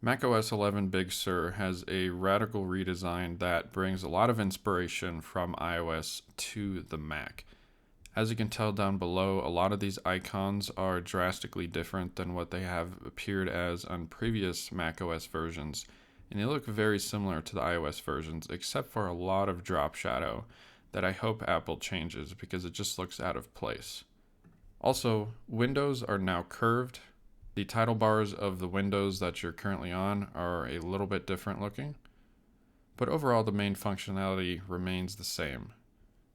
macOS 11 Big Sur has a radical redesign that brings a lot of inspiration from iOS to the Mac. As you can tell down below, a lot of these icons are drastically different than what they have appeared as on previous macOS versions, and they look very similar to the iOS versions, except for a lot of drop shadow that I hope Apple changes because it just looks out of place. Also, windows are now curved. The title bars of the windows that you're currently on are a little bit different looking, but overall the main functionality remains the same.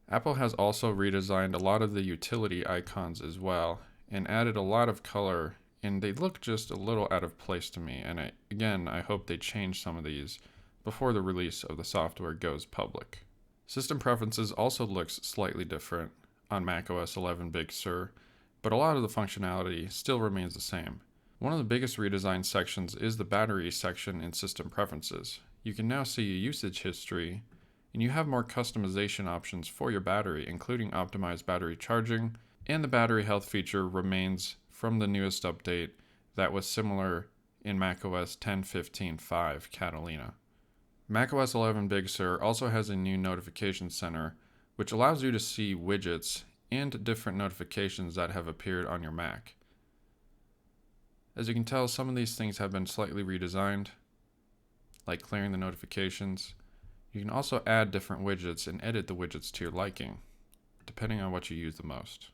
Apple has also redesigned a lot of the utility icons as well and added a lot of color, and they look just a little out of place to me, and I hope they change some of these before the release of the software goes public. System preferences also looks slightly different on macOS 11 Big Sur, but a lot of the functionality still remains the same. One of the biggest redesign sections is the battery section in System Preferences. You can now see a usage history, and you have more customization options for your battery, including optimized battery charging, and the battery health feature remains from the newest update that was similar in macOS 10.15.5 Catalina. macOS 11 Big Sur also has a new notification center, which allows you to see widgets and different notifications that have appeared on your Mac. As you can tell, some of these things have been slightly redesigned, like clearing the notifications. You can also add different widgets and edit the widgets to your liking, depending on what you use the most.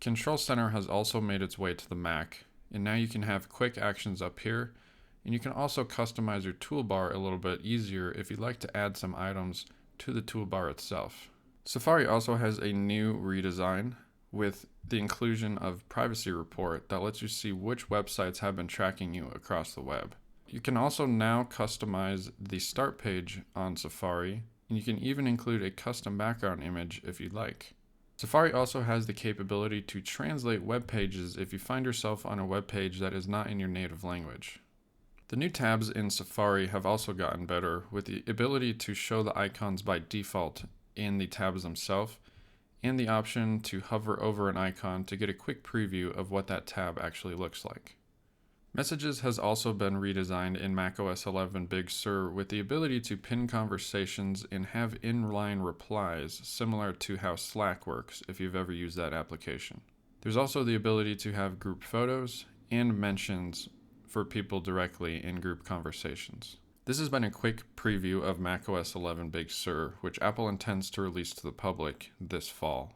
Control Center has also made its way to the Mac, and now you can have quick actions up here, and you can also customize your toolbar a little bit easier if you'd like to add some items to the toolbar itself. Safari also has a new redesign with the inclusion of Privacy Report that lets you see which websites have been tracking you across the web. You can also now customize the start page on Safari, and you can even include a custom background image if you'd like. Safari also has the capability to translate web pages if you find yourself on a web page that is not in your native language. The new tabs in Safari have also gotten better, with the ability to show the icons by default in the tabs themselves, and the option to hover over an icon to get a quick preview of what that tab actually looks like. Messages has also been redesigned in macOS 11 Big Sur with the ability to pin conversations and have inline replies, similar to how Slack works if you've ever used that application. There's also the ability to have group photos and mentions for people directly in group conversations. This has been a quick preview of macOS 11 Big Sur, which Apple intends to release to the public this fall.